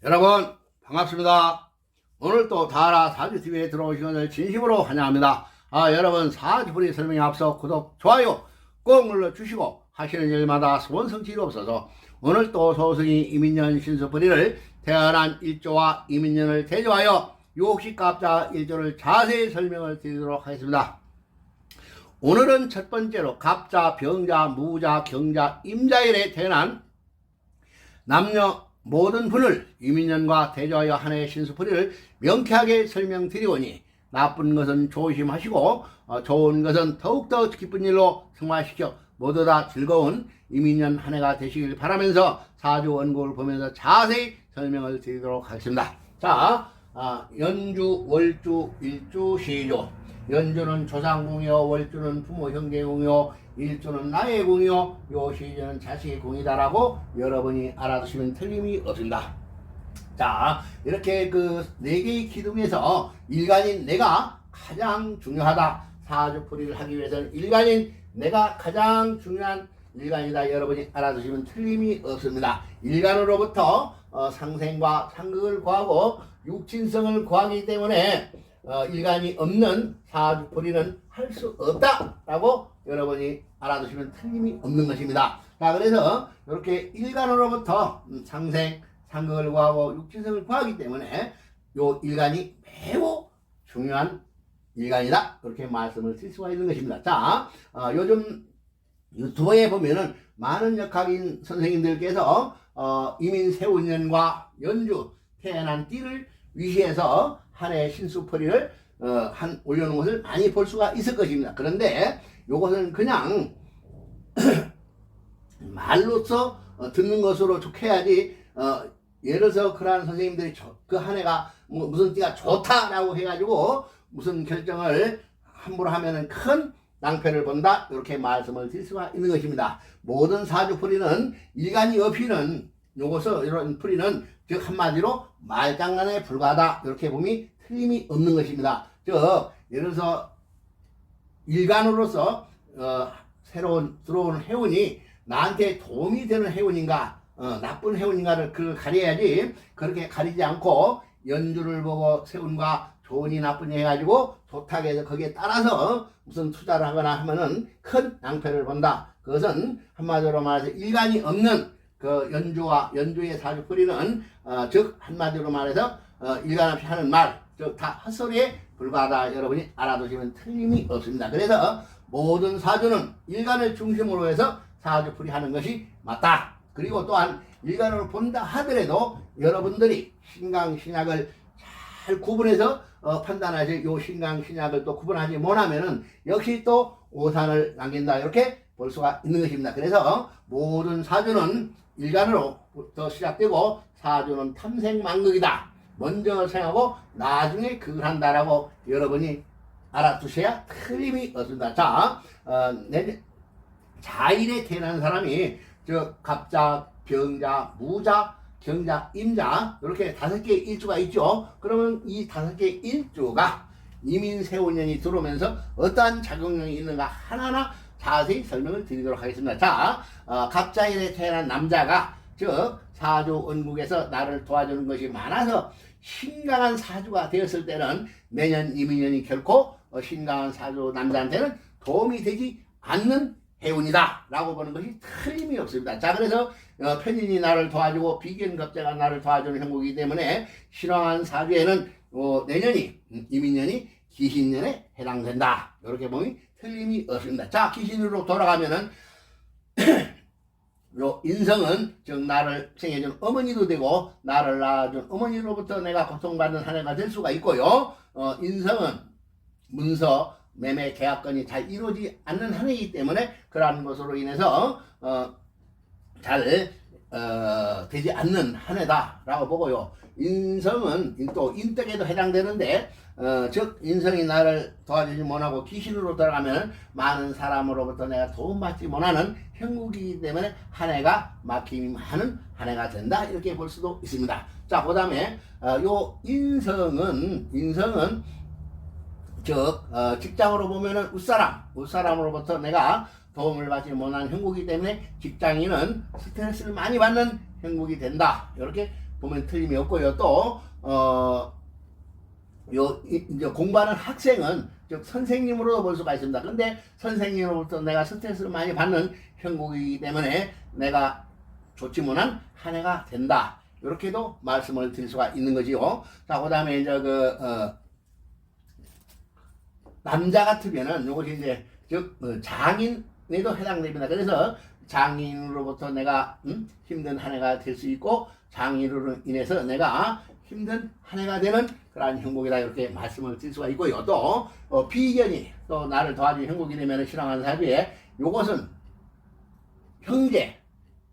여러분 반갑습니다. 오늘 또 다라 사주TV에 들어오신 것을 진심으로 환영합니다. 여러분 사주풀이 설명에 앞서 구독, 좋아요 꼭 눌러주시고 하시는 일마다 소원 성취가 없어서 오늘 또 소승이 이민년 신수풀이를 태어난 일조와 이민년을 대조하여 육식갑자 일조를 자세히 설명을 드리도록 하겠습니다. 오늘은 첫 번째로 갑자, 병자, 무자, 경자, 임자일에 태어난 남녀 모든 분을 이민년과 대조하여 한 해의 신수풀이를 명쾌하게 설명드리오니 나쁜 것은 조심하시고 좋은 것은 더욱더 기쁜 일로 승화시켜 모두 다 즐거운 이민년 한 해가 되시길 바라면서 사주 원국을 보면서 자세히 설명을 드리도록 하겠습니다. 자, 연주, 월주, 일주, 시주. 연주는 조상궁이요, 월주는 부모 형제궁이요, 일주는 나의 궁이요, 요 시주는 자식의 궁이다라고 여러분이 알아두시면 틀림이 없습니다. 자, 이렇게 그 네 개의 기둥에서 일간인 내가 가장 중요하다. 사주풀이를 하기 위해서는 일간인 내가 가장 중요한 일간이다. 여러분이 알아두시면 틀림이 없습니다. 일간으로부터 상생과 상극을 구하고 육친성을 구하기 때문에 일간이 없는 사주풀이는 할 수 없다라고 여러분이 알아두시면 틀림이 없는 것입니다. 자, 그래서 이렇게 일간으로부터 상생, 상극을 구하고 육친성을 구하기 때문에 요 일간이 매우 중요한 일간이다. 그렇게 말씀을 드릴 수가 있는 것입니다. 자, 요즘 유튜브에 보면은 많은 역학인 선생님들께서 이민세운년과 연주 태어난 띠를 위시해서 한 해 신수풀이를 올려놓은 것을 많이 볼 수가 있을 것입니다. 그런데 요것은 그냥 말로써 듣는 것으로 족해야지 예를 들어서 그러한 선생님들이 그 한 해가 무슨 띠가 좋다라고 해가지고 무슨 결정을 함부로 하면은 큰 낭패를 본다, 이렇게 말씀을 드릴 수가 있는 것입니다. 모든 사주풀이는 일간이 없이는 요것을 이런 풀이는 즉 한마디로 말장난에 불과하다, 이렇게 보면 틀림이 없는 것입니다. 즉 예를 들어서 일간으로서 새로운 들어오는 해운이 나한테 도움이 되는 해운인가 나쁜 해운인가를 그걸 가려야지, 그렇게 가리지 않고 연주를 보고 세운과 좋으니 나쁘니 해가지고 좋다고 해서 거기에 따라서 무슨 투자를 하거나 하면은 큰 낭패를 본다. 그것은 한마디로 말해서 일간이 없는 그 연주의 사주풀이는 즉 한마디로 말해서 일간 없이 하는 말, 즉 다 헛소리에 불과하다. 여러분이 알아두시면 틀림이 없습니다. 그래서 모든 사주는 일간을 중심으로 해서 사주풀이 하는 것이 맞다. 그리고 또한 일간으로 본다 하더라도 여러분들이 신강신약을 잘 구분해서 판단하시, 요 신강신약을 또 구분하지 못하면은 역시 또 오산을 남긴다, 이렇게 볼 수가 있는 것입니다. 그래서 모든 사주는 일간으로부터 시작되고 사주는 탐생만극이다. 먼저 생하고 나중에 그걸 한다라고 여러분이 알아두셔야 틀림이 없습니다. 자, 자일에 태어난 사람이 즉 갑자, 병자, 무자, 경자, 임자, 이렇게 5개의 일주가 있죠. 그러면 이 5개의 일주가 이민세운년이 들어오면서 어떠한 작용력이 있는가 하나하나 자세히 설명을 드리도록 하겠습니다. 자, 갑자일에 태어난 남자가 즉 사주 원국에서 나를 도와주는 것이 많아서 신강한 사주가 되었을 때는 내년 이민년이 결코 신강한 사주 남자한테는 도움이 되지 않는 해운이다 라고 보는 것이 틀림이 없습니다. 자, 그래서 편인이 나를 도와주고 비견급제가 나를 도와주는 형국이기 때문에 신강한 사주에는 내년이 이민년이 기신년에 해당된다, 이렇게 보면 틀림이 없습니다. 자, 기신으로 돌아가면은 요 인성은 즉 나를 생해준 어머니도 되고 나를 낳아준 어머니로부터 내가 고통받는 한 해가 될 수가 있고요. 인성은 문서, 매매, 계약건이 잘 이루어지지 않는 한 해이기 때문에 그러한 것으로 인해서 잘 되지 않는 한 해다라고 보고요. 인성은 또 인덕에도 해당되는데 즉 인성이 나를 도와주지 못하고 귀신으로 들어가면 많은 사람으로부터 내가 도움받지 못하는 형국이기 때문에 한 해가 막힘이 많은 한 해가 된다, 이렇게 볼 수도 있습니다. 자, 그 다음에 요 인성은 즉 직장으로 보면은 웃사람으로부터 내가 도움을 받지 못한 형국이기 때문에 직장인은 스트레스를 많이 받는 형국이 된다, 이렇게 보면 틀림이 없고요. 또 이제 공부하는 학생은 즉 선생님으로 볼 수가 있습니다. 근데 선생님으로부터 내가 스트레스를 많이 받는 형국이기 때문에 내가 좋지 못한 한 해가 된다. 이렇게도 말씀을 드릴 수가 있는 거지요. 자, 그 다음에 이제 남자 같으면은 요것이 이제 즉 장인에도 해당됩니다. 그래서 장인으로부터 내가 힘든 한 해가 될 수 있고 장인으로 인해서 내가 힘든 한 해가 되는 그러한 형국이다 이렇게 말씀을 드릴 수가 있고요. 또 비견이 또 나를 도와준 형국이 되면 신앙하는 사주에 요것은 형제,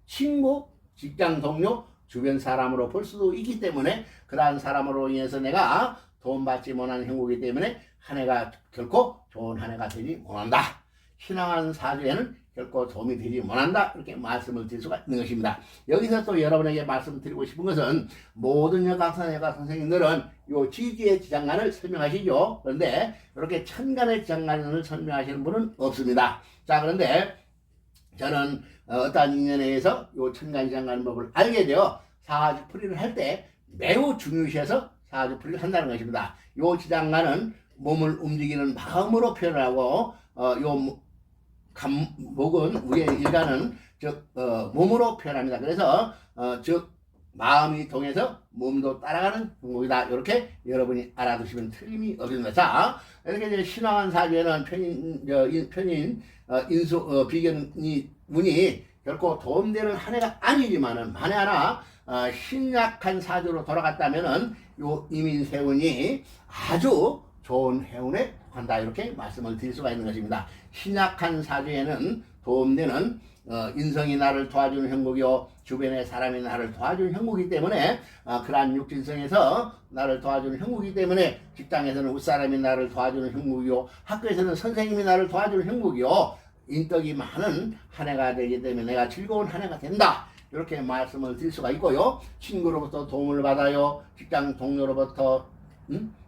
친구, 직장 동료, 주변 사람으로 볼 수도 있기 때문에 그러한 사람으로 인해서 내가 도움받지 못하는 형국이기 때문에 한 해가 결코 좋은 한 해가 되지 못한다. 신앙하는 사주에는 결코 도움이 되지 못한다. 이렇게 말씀을 드릴 수가 있는 것입니다. 여기서 또 여러분에게 말씀드리고 싶은 것은 모든 여각사 여각 선생님들은 요 지지의 지장간을 설명하시죠. 그런데 이렇게 천간의 지장간을 설명하시는 분은 없습니다. 자, 그런데 저는 어떠한 인연에 의해서 요 천간 지장간 법을 알게 되어 사주풀이를 할 때 매우 중요시해서 사주풀이를 한다는 것입니다. 요 지장간은 몸을 움직이는 마음으로 표현하고 요 목은 위에 일간은 즉 몸으로 표현합니다. 그래서 즉 마음이 통해서 몸도 따라가는 형국이다. 이렇게 여러분이 알아두시면 틀림이 없습니다. 자, 이렇게 이제 신앙한 사주에는 편인 인수 비견이 운이 결코 도움되는 한 해가 아니지만은 만에 하나 신약한 사주로 돌아갔다면은 요 이민세운이 아주 좋은 해운에 한다 이렇게 말씀을 드릴 수가 있는 것입니다. 신약한 사주에는 도움되는 인성이 나를 도와주는 형국이요 주변의 사람이 나를 도와주는 형국이기 때문에 그러한 육진성에서 나를 도와주는 형국이기 때문에 직장에서는 윗사람이 나를 도와주는 형국이요 학교에서는 선생님이 나를 도와주는 형국이요 인덕이 많은 한 해가 되기 때문에 내가 즐거운 한 해가 된다. 이렇게 말씀을 드릴 수가 있고요. 친구로부터 도움을 받아요. 직장 동료로부터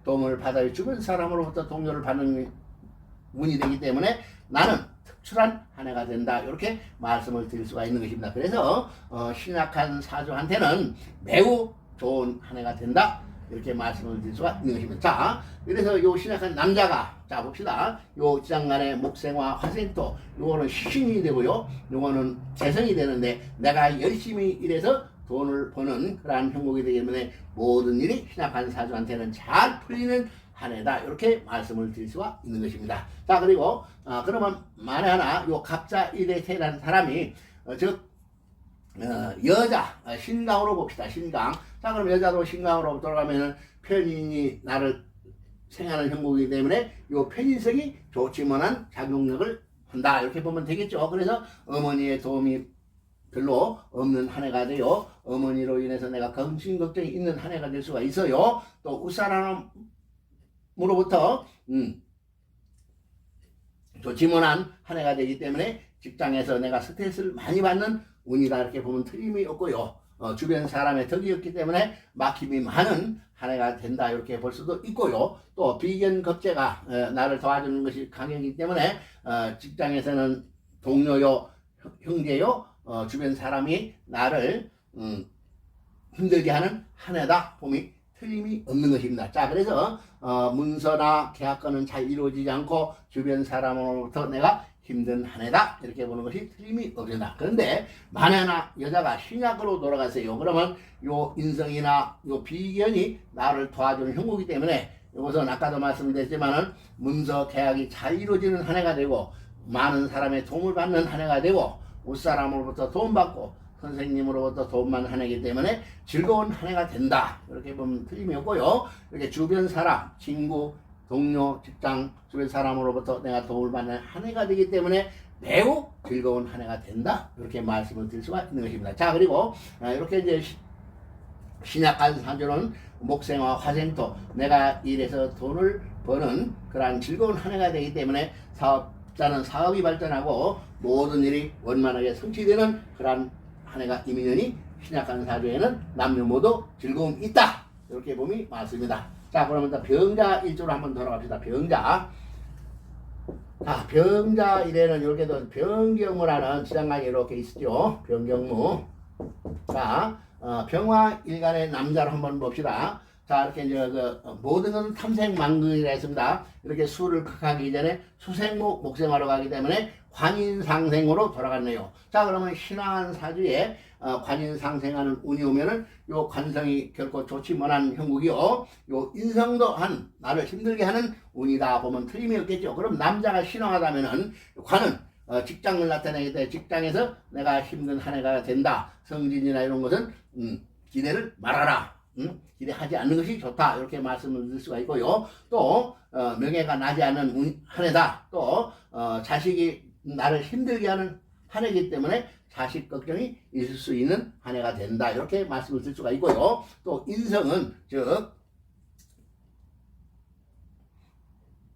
도움을 받아요. 주변 사람으로부터 동료를 받는 운이 되기 때문에 나는 특출한 한 해가 된다. 이렇게 말씀을 드릴 수가 있는 것입니다. 그래서 신약한 사주한테는 매우 좋은 한 해가 된다. 이렇게 말씀을 드릴 수가 있는 것입니다. 자, 그래서 요 신약한 남자가 자 봅시다. 요 지장간의 목생화 화생토 요거는 신이 되고요. 요거는 재성이 되는데 내가 열심히 일해서 돈을 버는 그러한 형국이 되기 때문에 모든 일이 신약한 사주한테는 잘 풀리는 한 해다. 이렇게 말씀을 드릴 수가 있는 것입니다. 자, 그리고 그러면 만에 하나 요 갑자 일에 태어난 사람이 즉 여자 신강으로 봅시다. 신강. 자, 그럼 여자도 신강으로 돌아가면은 편인이 나를 생하는 형국이기 때문에 요 편인성이 좋지 못한 작용력을 한다. 이렇게 보면 되겠죠. 그래서 어머니의 도움이 별로 없는 한 해가 되어 어머니로 인해서 내가 걱정 걱정이 있는 한 해가 될 수가 있어요. 또 윗사람으로부터 좋지 못한 한 해가 되기 때문에 직장에서 내가 스트레스를 많이 받는 운이다. 이렇게 보면 틀림이 없고요. 주변 사람의 덕이 없기 때문에 막힘이 많은 한 해가 된다. 이렇게 볼 수도 있고요. 또 비견겁제가 나를 도와주는 것이 강하기 때문에 직장에서는 동료요, 형제요, 주변 사람이 나를 힘들게 하는 한 해다. 봄이 틀림이 없는 것입니다. 자, 그래서 문서나 계약건은 잘 이루어지지 않고 주변 사람으로부터 내가 힘든 한 해다. 이렇게 보는 것이 틀림이 없습니다. 그런데 만에 하나 여자가 신약으로 돌아가세요. 그러면 요 인성이나 요 비견이 나를 도와주는 형국이기 때문에 이것은 아까도 말씀드렸지만은 문서 계약이 잘 이루어지는 한 해가 되고 많은 사람의 도움을 받는 한 해가 되고 윗사람으로부터 도움받고 선생님으로부터 도움받는 한 해이기 때문에 즐거운 한 해가 된다. 이렇게 보면 틀림이 없고요. 이렇게 주변 사람, 친구, 동료, 직장, 주변 사람으로부터 내가 도움을 받는 한 해가 되기 때문에 매우 즐거운 한 해가 된다. 이렇게 말씀을 드릴 수가 있는 것입니다. 자, 그리고 이렇게 이제 신약한 사주는 목생화 화생토 내가 일해서 돈을 버는 그러한 즐거운 한 해가 되기 때문에 사업자는 사업이 발전하고 모든 일이 원만하게 성취되는 그러한 한 해가 이민년이 신약한 사주에는 남녀 모두 즐거움이 있다. 이렇게 봄이 맞습니다. 자, 그러면 병자 일조로 한번 돌아갑시다. 병자. 자, 병자 일에는 이렇게도 병경무라는 지장간이 이렇게 있죠. 병경무. 자, 병화일간의 남자를 한번 봅시다. 자, 이렇게 이제 모든 것은 탐생만극이라 했습니다. 이렇게 수를 극하기 전에 수생목 목생하러 가기 때문에 관인상생으로 돌아갔네요. 자, 그러면 신앙한 사주에 관인상생하는 운이 오면은 요 관성이 결코 좋지 못한 형국이요. 요 인성도 한 나를 힘들게 하는 운이다 보면 틀림이 없겠죠. 그럼 남자가 신앙하다면은 관은 직장을 나타내기 때문에 직장에서 내가 힘든 한 해가 된다. 성진이나 이런 것은 기대를 말아라. 기대하지 않는 것이 좋다. 이렇게 말씀을 드릴 수가 있고요. 또 명예가 나지 않는 한 해다. 또 자식이 나를 힘들게 하는 한 해이기 때문에 자식 걱정이 있을 수 있는 한 해가 된다. 이렇게 말씀을 드릴 수가 있고요. 또 인성은 즉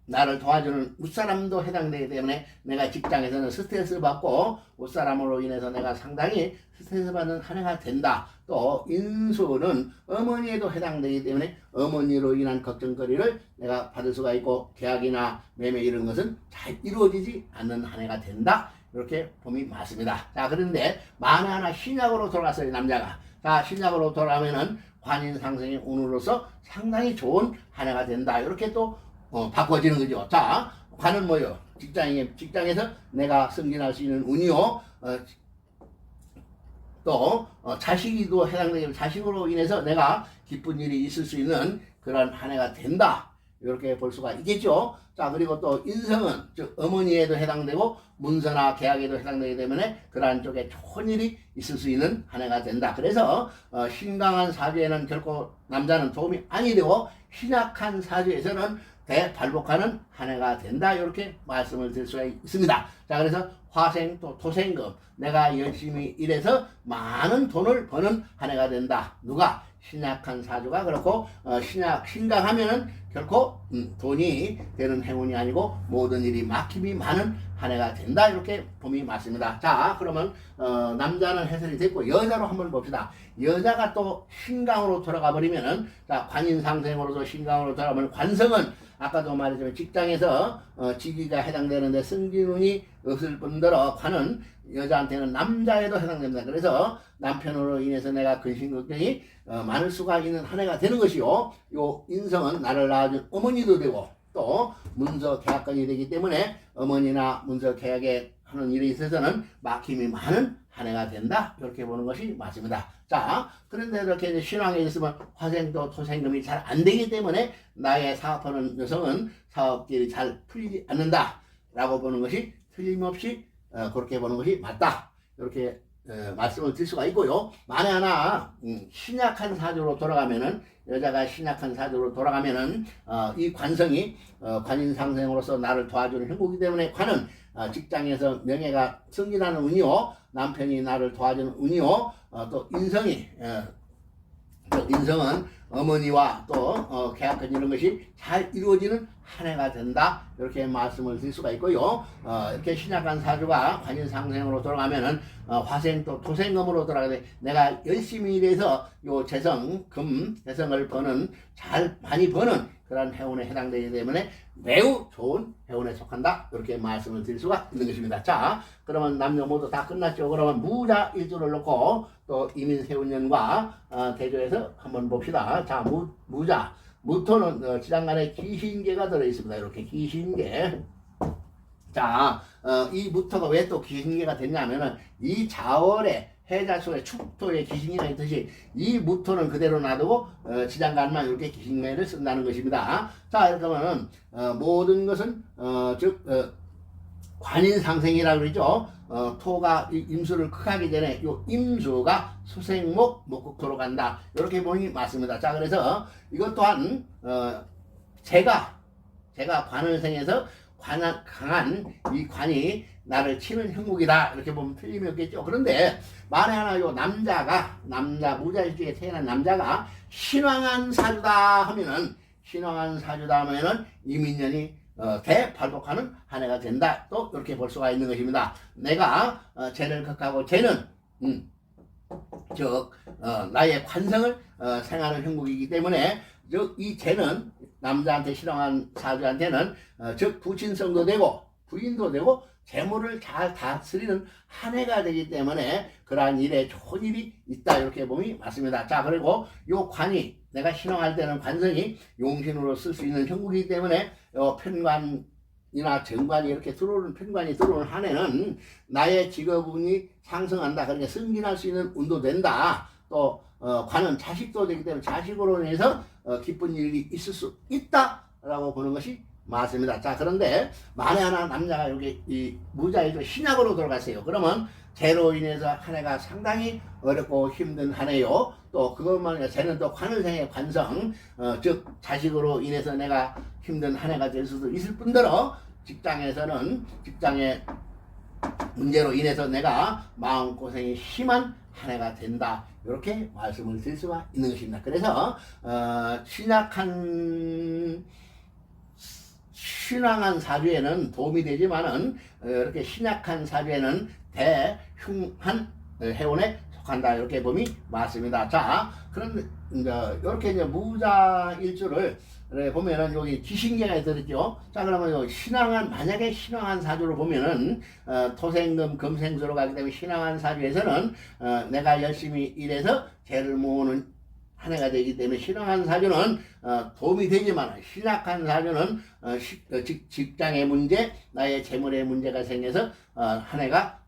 나를 도와주는 윗사람도 해당되기 때문에 내가 직장에서는 스트레스를 받고 윗사람으로 인해서 내가 상당히 스트레스 받는 한 해가 된다. 또 인수는 어머니에도 해당되기 때문에 어머니로 인한 걱정거리를 내가 받을 수가 있고 계약이나 매매 이런 것은 잘 이루어지지 않는 한 해가 된다. 이렇게 봄이 맞습니다. 자, 그런데 만에 하나 신약으로 돌아갔어요, 남자가. 자, 신약으로 돌아가면은 관인상생의 운으로서 상당히 좋은 한 해가 된다. 이렇게 또 바꿔지는 거죠. 자, 관은 뭐요? 직장에서 내가 승진할 수 있는 운이요. 또 자식이도 해당되는 자식으로 인해서 내가 기쁜 일이 있을 수 있는 그런 한 해가 된다. 이렇게 볼 수가 있겠죠. 자, 그리고 또 인성은 즉 어머니에도 해당되고 문서나 계약에도 해당되기 때문에 그러한 쪽에 좋은 일이 있을 수 있는 한 해가 된다. 그래서 신강한 사주에는 결코 남자는 도움이 아니 되고 신약한 사주에서는 대발복하는 한 해가 된다. 이렇게 말씀을 드릴 수가 있습니다. 자, 그래서 화생 또 토생금 내가 열심히 일해서 많은 돈을 버는 한 해가 된다. 누가? 신약한 사주가 그렇고 신강하면은 결코 돈이 되는 행운이 아니고 모든 일이 막힘이 많은 한 해가 된다. 이렇게 봄이 맞습니다. 자, 그러면 남자는 해설이 됐고 여자로 한번 봅시다. 여자가 또 신강으로 돌아가 버리면은 자, 관인상생으로도 신강으로 돌아가면 관성은 아까도 말했지만 직장에서 직위가 해당되는데 승진운이 없을 뿐더러 관은 여자한테는 남자에도 해당됩니다. 그래서 남편으로 인해서 내가 근심 걱정이 많을 수가 있는 한 해가 되는 것이요. 요 인성은 나를 낳아준 어머니도 되고 또 문서 계약건이 되기 때문에 어머니나 문서 계약에 하는 일에 있어서는 막힘이 많은 한 해가 된다. 이렇게 보는 것이 맞습니다. 자, 그런데 이렇게 신앙에 있으면 화생도 토생금이 잘 안 되기 때문에 나의 사업하는 여성은 사업길이 잘 풀리지 않는다. 라고 보는 것이 틀림없이 그렇게 보는 것이 맞다. 이렇게 말씀을 드릴 수가 있고요. 만에 하나 신약한 사주로 돌아가면은 여자가 신약한 사주로 돌아가면은 이 관성이 관인상생으로서 나를 도와주는 형국이기 때문에 관은 직장에서 명예가 승진하는 운이요. 남편이 나를 도와주는 운이요. 또 인성이 인성은 어머니와 또 계약한 이런 것이 잘 이루어지는 한 해가 된다. 이렇게 말씀을 드릴 수가 있고요. 이렇게 신약한 사주가 관인상생으로 돌아가면은 화생 또 토생금으로 돌아가는데 내가 열심히 일해서 요 재성을 버는 잘 많이 버는 그런 해운에 해당되기 때문에 매우 좋은 해운에 속한다. 이렇게 말씀을 드릴 수가 있는 것입니다. 자, 그러면 남녀 모두 다 끝났죠. 그러면 무자 일주를 놓고 또 이민세운년과 대조해서 한번 봅시다. 자, 무자. 무토는 지장간에 귀신계가 들어있습니다. 이렇게 귀신계. 자, 이 무토가 왜 또 귀신계가 됐냐면은 이 자월에 해자 속에 축토에 귀신계가 있듯이 이 무토는 그대로 놔두고 지장간만 이렇게 귀신계를 쓴다는 것입니다. 자, 그러면 모든 것은 즉 관인상생이라고 그러죠. 토가 임수를 극하기 전에 요 임수가 수생목 목국토로 간다. 이렇게 보니 맞습니다. 자, 그래서 이것 또한 제가 관을 생해서 강한 이 관이 나를 치는 형국이다. 이렇게 보면 틀림이 없겠죠. 그런데 만에 하나 요 남자 무자일주에 태어난 남자가 신왕한 사주다 하면은 이민년이 대발복하는 한 해가 된다. 또 이렇게 볼 수가 있는 것입니다. 내가 죄를 극하고 죄는 나의 관성을 생하는 형국이기 때문에 즉 이 죄는 남자한테 신앙한 사주한테는 즉 부친성도 되고 부인도 되고 재물을 잘 다스리는 한 해가 되기 때문에 그러한 일에 좋은 일이 있다 이렇게 보면 맞습니다. 자, 그리고 요 관이 내가 신앙할 때는 관성이 용신으로 쓸 수 있는 형국이기 때문에 요 편관이나 정관이 이렇게 들어오는 편관이 들어오는 한 해는 나의 직업운이 상승한다. 그러니까 승진할 수 있는 운도 된다. 또 관은 자식도 되기 때문에 자식으로 인해서 기쁜 일이 있을 수 있다라고 보는 것이 맞습니다. 자, 그런데 만에 하나 남자가 여기 이 무자일주 신약으로 돌아갔어요. 그러면 재로 인해서 한 해가 상당히 어렵고 힘든 한 해요. 또 그것만 아니라 재는 또 관을생의 관성, 즉 자식으로 인해서 내가 힘든 한 해가 될 수도 있을 뿐더러 직장에서는 직장의 문제로 인해서 내가 마음고생이 심한 한 해가 된다. 이렇게 말씀을 드릴 수가 있는 것입니다. 그래서 신앙한 사주에는 도움이 되지만은 이렇게 신약한 사주에는 대흉한 해운에 속한다 이렇게 봄이 맞습니다. 자, 그런데 이렇게 이제 무자 일주를 보면은 여기 기신계가 들었죠. 자, 그러면 만약에 신앙한 사주로 보면은 토생금 금생수로 가기 때문에 신앙한 사주에서는 내가 열심히 일해서 재를 모으는 한 해가 되기 때문에 신앙한 사주는 도움이 되지만 신약한 사주는 직장의 문제, 나의 재물의 문제가 생겨서 한 해가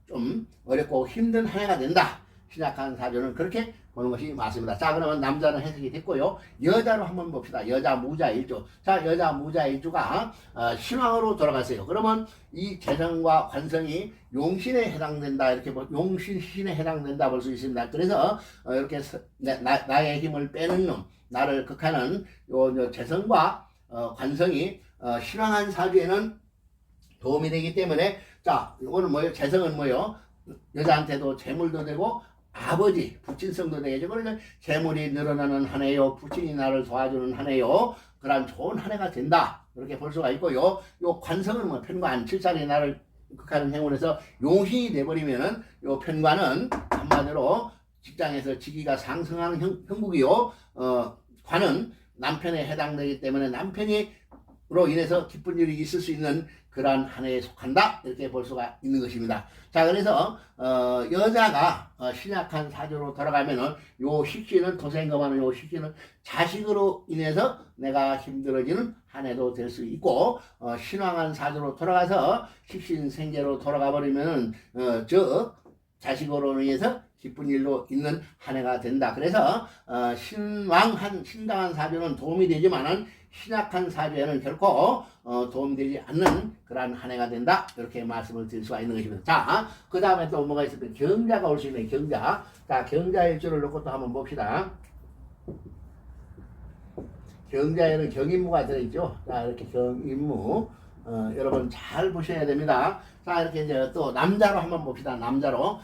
좀 어렵고 힘든 한 해가 된다. 신약한 사주는 그렇게 보는 것이 맞습니다. 자, 그러면 남자는 해석이 됐고요. 여자로 한번 봅시다. 여자 무자일주. 자, 여자 무자일주가 신왕으로 돌아갔어요. 그러면 이 재성과 관성이 용신에 해당된다. 이렇게 용신신에 해당된다 볼 수 있습니다. 그래서 이렇게 나의 힘을 빼는 놈, 나를 극하는 요 재성과 관성이 신왕한 사주에는 도움이 되기 때문에 자, 이거는 뭐예요? 재성은 뭐예요? 여자한테도 재물도 되고 아버지, 부친성도 되겠죠. 그러니까 재물이 늘어나는 한 해요. 부친이 나를 도와주는 한 해요. 그런 좋은 한 해가 된다. 그렇게 볼 수가 있고요. 요 관성은 뭐 편관, 칠살이 나를 극하는 행운에서 용신이 돼버리면은 요 편관은 한마디로 직장에서 직위가 상승하는 형국이요. 관은 남편에 해당되기 때문에 남편으로 인해서 기쁜 일이 있을 수 있는 그러한 한 해에 속한다 이렇게 볼 수가 있는 것입니다. 자, 그래서 여자가 신약한 사주로 돌아가면은 요 식신은 도생금하는 요 식신은 자식으로 인해서 내가 힘들어지는 한 해도 될 수 있고 신왕한 사주로 돌아가서 식신 생계로 돌아가 버리면은 즉 자식으로 인해서 기쁜 일도 있는 한 해가 된다. 그래서 신강한 사주는 도움이 되지만은 신약한 사주에는 결코 도움되지 않는 그러한 한 해가 된다. 이렇게 말씀을 드릴 수가 있는 것입니다. 자, 그 다음에 또 뭐가 있을까? 경자가 올 수 있는 경자. 자, 경자 일주를 놓고 또 한번 봅시다. 경자에는 경인무가 들어있죠. 자, 이렇게 경인무. 여러분 잘 보셔야 됩니다. 자, 이렇게 이제 또 남자로 한번 봅시다. 남자로.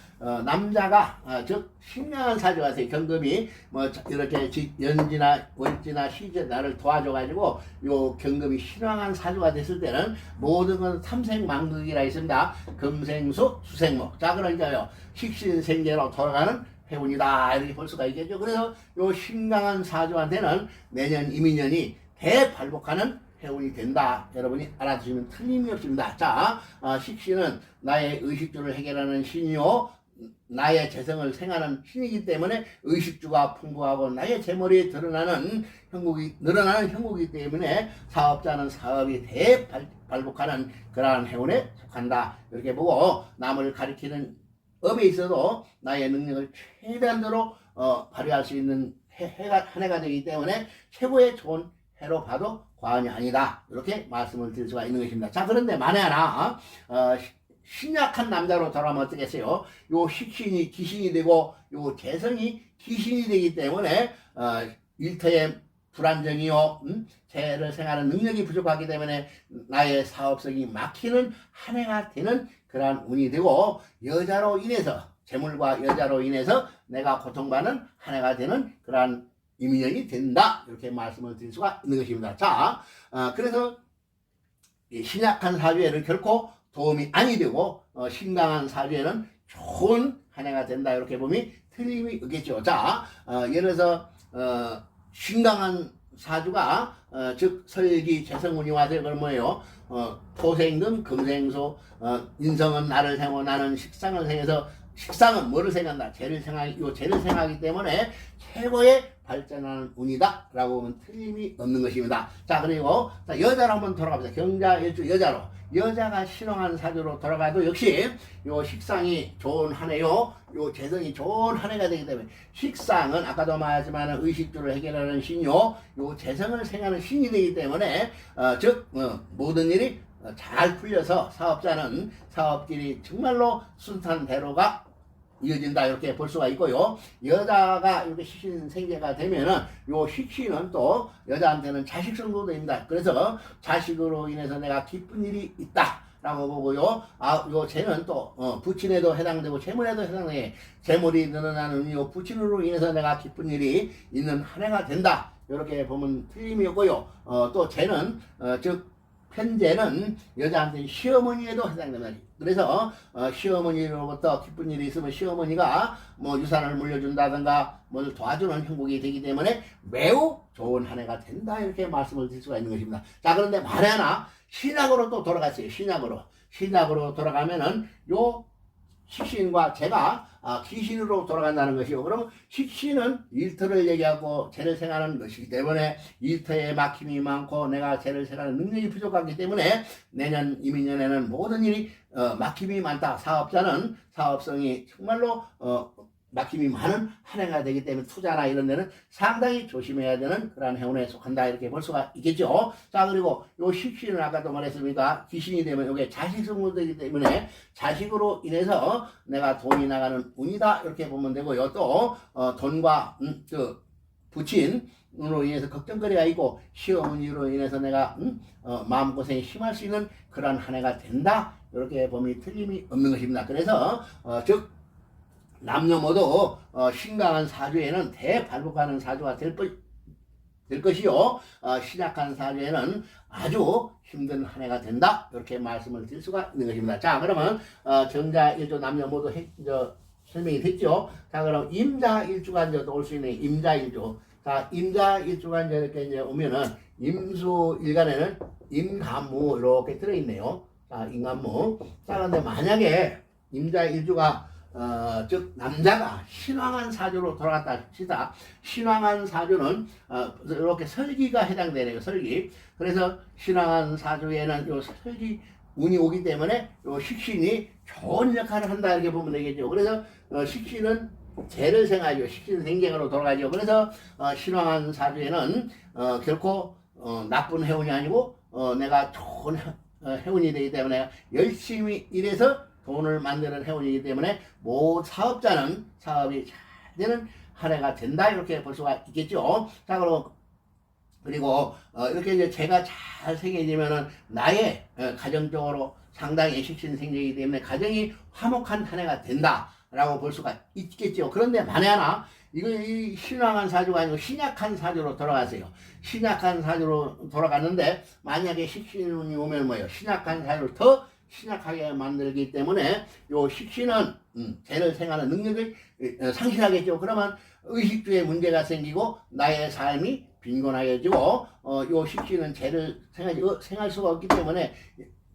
남자가, 즉, 신명한 사주가 있어요. 경금이, 뭐, 이렇게 연지나 월지나 시제 나를 도와줘가지고, 요 경금이 신왕한 사주가 됐을 때는 모든 건 삼생만극이라 있습니다. 금생수, 수생목. 자, 그러니까요. 식신생계로 돌아가는 해운이다. 이렇게 볼 수가 있겠죠. 그래서 요 신강한 사주한테는 내년 이민년이 대발복하는 해운이 된다. 여러분이 알아두시면 틀림이 없습니다. 자, 식신은 나의 의식주를 해결하는 신이요. 나의 재성을 생하는 신이기 때문에 의식주가 풍부하고 나의 재물이 늘어나는 형국이기 때문에 사업자는 사업이 대발복하는 그러한 해운에 속한다. 이렇게 보고 남을 가리키는 업에 있어도 나의 능력을 최대한으로 발휘할 수 있는 한 해가 되기 때문에 최고의 좋은 해로 봐도 과언이 아니다. 이렇게 말씀을 드릴 수가 있는 것입니다. 자, 그런데 만에 하나 신약한 남자로 돌아가면 어떻겠어요? 요 식신이 기신이 되고 요 재성이 기신이 되기 때문에 일터의 불안정이요, 재를 생하는 능력이 부족하기 때문에 나의 사업성이 막히는 한 해가 되는 그러한 운이 되고 여자로 인해서 재물과 여자로 인해서 내가 고통받는 한 해가 되는 그러한 이민년이 된다. 이렇게 말씀을 드릴 수가 있는 것입니다. 자, 그래서 신약한 사주에는 결코 도움이 아니 되고 신강한 사주에는 좋은 한 해가 된다. 이렇게 보면 틀림이 없겠죠. 자, 예를 들어서 신강한 사주가 즉 설기 재성운이 와서 그건 뭐예요? 토생금 금생소 인성은 나를 생고 나는 식상을 생해서 식상은 뭐를 생각한다? 재를 생하기 때문에 최고의 발전하는 운이다 라고 보면 틀림이 없는 것입니다. 자, 그리고 여자로 한번 돌아갑니다. 경자일주 여자로, 여자가 신앙한 사주로 돌아가도 역시 요 식상이 좋은 한 해요, 요 재성이 좋은 한 해가 되기 때문에, 식상은 아까도 말했지만 의식주를 해결하는 신이요, 요 재성을 생하는 신이 되기 때문에 즉 모든 일이 잘 풀려서 사업자는 사업길이 정말로 순탄 대로가 이어진다 이렇게 볼 수가 있고요. 여자가 이렇게 식신생재가 되면은 요 식신은 또 여자한테는 자식성도 됩니다. 그래서 자식으로 인해서 내가 기쁜 일이 있다 라고 보고요. 요 재는 또 부친에도 해당되고 재물에도 해당돼. 재물이 늘어나는 요 부친으로 인해서 내가 기쁜 일이 있는 한 해가 된다 이렇게 보면 틀림이 없고요. 또 재는 즉 편재는 여자한테 시어머니에도 해당됩니다. 그래서 시어머니로부터 기쁜 일이 있으면 시어머니가 뭐 유산을 물려준다든가 뭘 도와주는 형국이 되기 때문에 매우 좋은 한 해가 된다 이렇게 말씀을 드릴 수가 있는 것입니다. 자, 그런데 만에 하나 신약으로 또 돌아갔어요. 신약으로 돌아가면은 요 식신과 재가 귀신으로 돌아간다는 것이요. 그러면 식신은 일터를 얘기하고 재를 생하는 것이기 때문에 일터에 막힘이 많고 내가 재를 생하는 능력이 부족하기 때문에 내년 이민년에는 모든 일이 막힘이 많다. 사업자는 사업성이 정말로 막힘이 많은 한 해가 되기 때문에 투자나 이런 데는 상당히 조심해야 되는 그러한 해운에 속한다 이렇게 볼 수가 있겠죠. 자, 그리고 요 식신은 아까도 말했습니다. 귀신이 되면 이게 자식성으로 되기 때문에 자식으로 인해서 내가 돈이 나가는 운이다 이렇게 보면 되고요. 또 돈과 부친으로 인해서 걱정거리가 있고 시어머니로 인해서 내가 마음고생이 심할 수 있는 그러한 한 해가 된다 이렇게 보면 틀림이 없는 것입니다. 그래서 즉 남녀 모두 신강한 사주에는 대발복하는 사주가 될 것이요, 신약한 사주에는 아주 힘든 한 해가 된다 이렇게 말씀을 드릴 수가 있는 것입니다. 자, 그러면 정자일주 남녀 모두 설명이 됐죠. 자, 그럼 임자일주가 이제 올 수 있는 임자일주. 자, 임자일주가 이제 이렇게 이제 오면은 임수일간에는 임간무 이렇게 들어있네요. 자, 임간무. 자, 근데 만약에 임자일주가 즉 남자가 신왕한 사주로 돌아갔다 합시다. 신왕한 사주는 이렇게 설기가 해당되네요. 설기. 그래서 신왕한 사주에는 요 설기 운이 오기 때문에 요 식신이 좋은 역할을 한다 이렇게 보면 되겠죠. 그래서 식신은 재를 생하죠. 식신 생재로 돌아가죠. 그래서 신왕한 사주에는 결코 나쁜 해운이 아니고 내가 좋은 해운이 되기 때문에 열심히 일해서 돈을 만드는 해운이기 때문에 사업자는 사업이 잘 되는 한 해가 된다 이렇게 볼 수가 있겠죠. 자, 그리고 이렇게 이제 재가 잘 생겨지면은 나의 가정적으로 상당히 식신생재이기 때문에 가정이 화목한 한 해가 된다라고 볼 수가 있겠죠. 그런데 만에 하나 이 신왕한 사주가 아니고 신약한 사주로 돌아가세요. 신약한 사주로 돌아갔는데 만약에 식신운이 오면 뭐예요? 신약한 사주를 더 신약하게 만들기 때문에 요 식신은 재를 생하는 능력을 상실하겠죠. 그러면 의식주에 문제가 생기고 나의 삶이 빈곤하게지고 요 식신은 재를 생할 수가 없기 때문에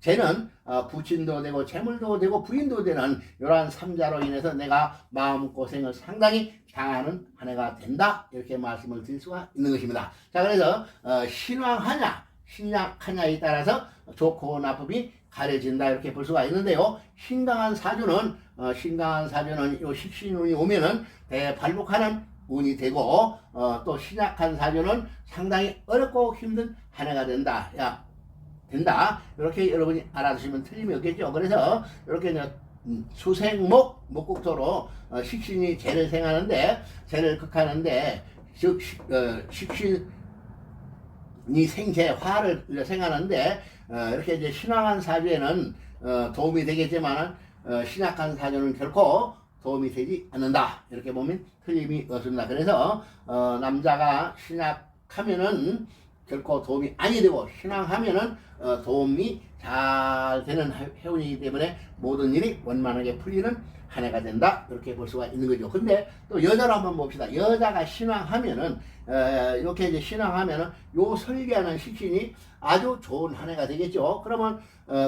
재는 부친도 되고 재물도 되고 부인도 되는 이러한 삼자로 인해서 내가 마음고생을 상당히 당하는 한 해가 된다 이렇게 말씀을 드릴 수가 있는 것입니다. 자, 그래서 신왕하냐 신약하냐에 따라서 좋고 나쁨이 가려진다 이렇게 볼 수가 있는데요. 신강한 사주는 요 식신운이 오면은 대발복하는 운이 되고 또 신약한 사주는 상당히 어렵고 힘든 한 해가 된다 이렇게 여러분이 알아두시면 틀림이 없겠죠. 그래서 이렇게 수생목 목국토로 식신이 재를 생하는데 재를 극하는데 즉 식신이 생재 화를 생하는데 이렇게 이제 신왕한 사주에는 도움이 되겠지만 신약한 사주는 결코 도움이 되지 않는다 이렇게 보면 틀림이 없습니다. 그래서 남자가 신약하면은 결코 도움이 아니 되고 신앙하면은 도움이 잘 되는 해운이기 때문에 모든 일이 원만하게 풀리는 한 해가 된다 이렇게 볼 수가 있는 거죠. 근데 또 여자로 한번 봅시다. 여자가 신앙하면은 이렇게 이제 신앙하면은 요 설계하는 식신이 아주 좋은 한 해가 되겠죠. 그러면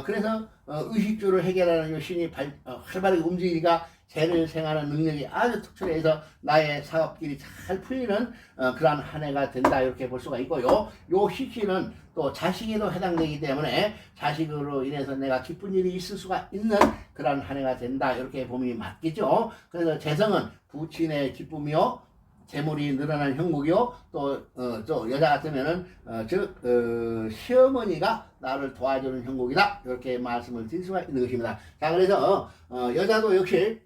그래서 의식주를 해결하는 요 신이 활발하게 움직이니까 재를 생하는 능력이 아주 특출해서 나의 사업길이 잘 풀리는 그러한 한 해가 된다 이렇게 볼 수가 있고요. 요 식신은 또 자식에도 해당되기 때문에 자식으로 인해서 내가 기쁜 일이 있을 수가 있는 그러한 한 해가 된다 이렇게 보면 맞겠죠. 그래서 재성은 부친의 기쁨이요, 재물이 늘어나는 형국이요, 또 여자 같으면은 시어머니가 나를 도와주는 형국이다 이렇게 말씀을 드릴 수가 있는 것입니다. 자, 그래서 여자도 역시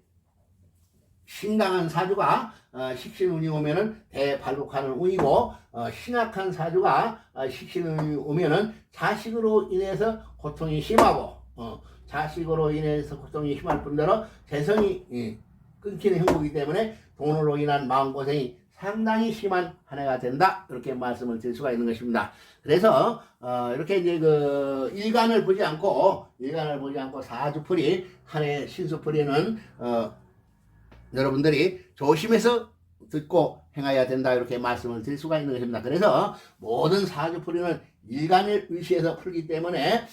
신강한 사주가 식신운이 오면은 대발록하는 운이고, 신약한 사주가 식신운이 오면은 자식으로 인해서 고통이 심하고, 자식으로 인해서 고통이 심할 뿐더러 재성이 끊기는 형국이기 때문에 돈으로 인한 마음고생이 상당히 심한 한 해가 된다 이렇게 말씀을 드릴 수가 있는 것입니다. 그래서 이렇게 이제 그 일간을 보지 않고 사주풀이 한 해 신수풀이는 여러분들이 조심해서 듣고 행해야 된다 이렇게 말씀을 드릴 수가 있는 것입니다. 그래서 모든 사주풀이는 일간을 의시해서 풀기 때문에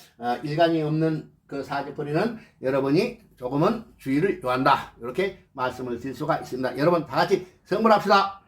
일간이 없는 그 사주풀이는 여러분이 조금은 주의를 요한다 이렇게 말씀을 드릴 수가 있습니다. 여러분 다 같이 성불합시다.